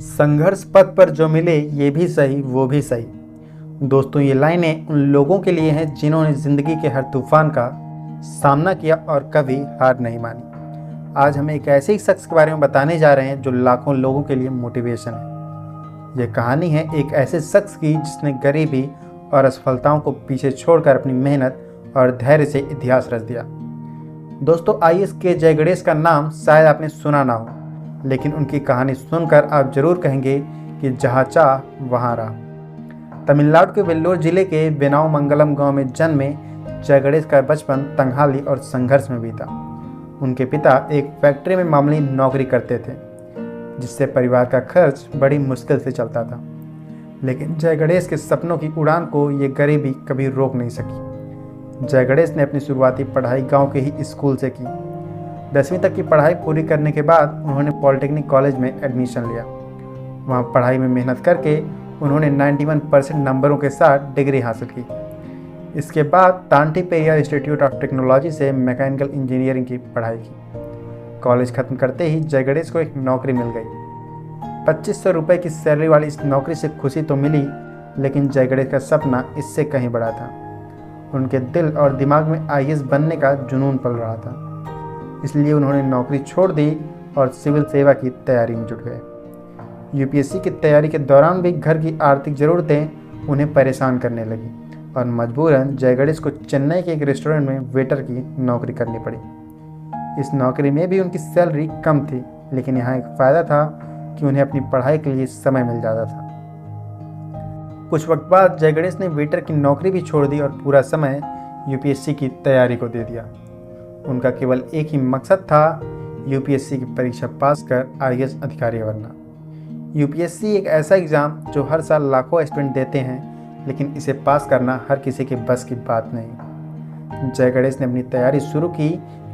संघर्ष पथ पर जो मिले ये भी सही वो भी सही। दोस्तों, ये लाइनें उन लोगों के लिए हैं जिन्होंने ज़िंदगी के हर तूफान का सामना किया और कभी हार नहीं मानी। आज हम एक ऐसे ही शख्स के बारे में बताने जा रहे हैं जो लाखों लोगों के लिए मोटिवेशन है। यह कहानी है एक ऐसे शख्स की जिसने गरीबी और असफलताओं को पीछे छोड़कर अपनी मेहनत और धैर्य से इतिहास रच दिया। दोस्तों, आईएएस के जय गणेश का नाम शायद आपने सुना ना हो, लेकिन उनकी कहानी सुनकर आप जरूर कहेंगे कि जहाँ चाह वहाँ राह। तमिलनाडु के वेल्लोर जिले के वेनावमंगलम गांव में जन्मे जय गणेश का बचपन तंगहाली और संघर्ष में बीता। उनके पिता एक फैक्ट्री में मामूली नौकरी करते थे, जिससे परिवार का खर्च बड़ी मुश्किल से चलता था। लेकिन जय गणेश के सपनों की उड़ान को ये गरीबी कभी रोक नहीं सकी। जय गणेश ने अपनी शुरुआती पढ़ाई गांव के ही स्कूल से की। 10वीं तक की पढ़ाई पूरी करने के बाद उन्होंने पॉलिटेक्निक कॉलेज में एडमिशन लिया। वहां पढ़ाई में मेहनत करके उन्होंने 91% नंबरों के साथ डिग्री हासिल की। इसके बाद तांटी पेरियार इंस्टीट्यूट ऑफ टेक्नोलॉजी से मैकेनिकल इंजीनियरिंग की पढ़ाई की। कॉलेज खत्म करते ही जय गणेश को एक नौकरी मिल गई। 2500 रुपये की सैलरी वाली इस नौकरी से खुशी तो मिली, लेकिन जय गणेश का सपना इससे कहीं बड़ा था। उनके दिल और दिमाग में आईएएस बनने का जुनून पल रहा था, इसलिए उन्होंने नौकरी छोड़ दी और सिविल सेवा की तैयारी में जुट गए। यूपीएससी की तैयारी के दौरान भी घर की आर्थिक ज़रूरतें उन्हें परेशान करने लगी और मजबूरन जय गणेश को चेन्नई के एक रेस्टोरेंट में वेटर की नौकरी करनी पड़ी। इस नौकरी में भी उनकी सैलरी कम थी, लेकिन यहाँ एक फ़ायदा था कि उन्हें अपनी पढ़ाई के लिए समय मिल जाता था। कुछ वक्त बाद जय गणेश ने वेटर की नौकरी भी छोड़ दी और पूरा समय यूपीएससी की तैयारी को दे दिया। उनका केवल एक ही मकसद था, यूपीएससी की परीक्षा पास कर आईएएस अधिकारी बनना। यूपीएससी एक ऐसा एग्ज़ाम जो हर साल लाखों एस्पिरेंट देते हैं, लेकिन इसे पास करना हर किसी के बस की बात नहीं। जय गणेश ने अपनी तैयारी शुरू की,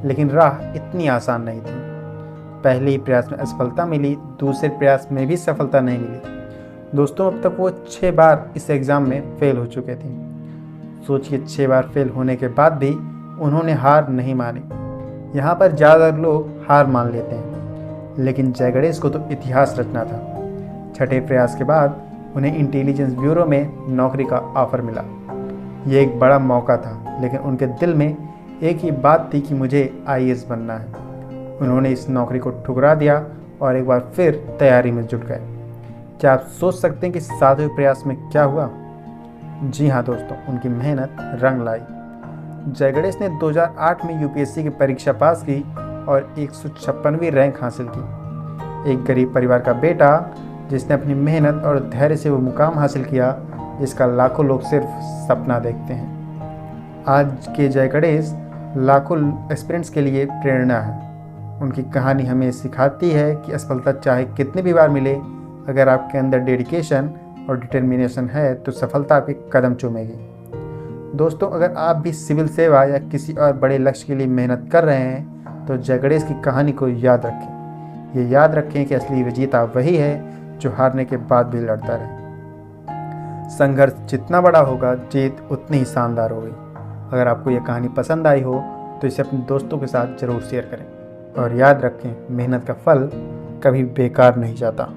लेकिन राह इतनी आसान नहीं थी। पहले ही प्रयास में असफलता मिली, दूसरे प्रयास में भी सफलता नहीं मिली। दोस्तों, अब तक वो 6 बार इस एग्ज़ाम में फेल हो चुके थे। सोचिए, 6 बार फेल होने के बाद भी उन्होंने हार नहीं मानी। यहाँ पर ज़्यादातर लोग हार मान लेते हैं, लेकिन जय गणेश को तो इतिहास रचना था। छठे प्रयास के बाद उन्हें इंटेलिजेंस ब्यूरो में नौकरी का ऑफ़र मिला। ये एक बड़ा मौका था, लेकिन उनके दिल में एक ही बात थी कि मुझे आईएएस बनना है। उन्होंने इस नौकरी को ठुकरा दिया और एक बार फिर तैयारी में जुट गए। क्या आप सोच सकते हैं कि 7वें प्रयास में क्या हुआ? जी हाँ दोस्तों, उनकी मेहनत रंग लाई। जय गणेश ने 2008 में यूपीएससी की परीक्षा पास की और 156वीं रैंक हासिल की। एक गरीब परिवार का बेटा जिसने अपनी मेहनत और धैर्य से वो मुकाम हासिल किया जिसका लाखों लोग सिर्फ सपना देखते हैं। आज के जय गणेश लाखों एस्पिरेंट्स के लिए प्रेरणा है। उनकी कहानी हमें सिखाती है कि असफलता चाहे कितनी भी बार मिले, अगर आपके अंदर डेडिकेशन और डिटर्मिनेशन है तो सफलता आपके कदम चूमेगी। दोस्तों, अगर आप भी सिविल सेवा या किसी और बड़े लक्ष्य के लिए मेहनत कर रहे हैं तो जय गणेश की कहानी को याद रखें। ये याद रखें कि असली विजेता वही है जो हारने के बाद भी लड़ता रहे। संघर्ष जितना बड़ा होगा, जीत उतनी ही शानदार होगी। अगर आपको ये कहानी पसंद आई हो तो इसे अपने दोस्तों के साथ ज़रूर शेयर करें और याद रखें, मेहनत का फल कभी बेकार नहीं जाता।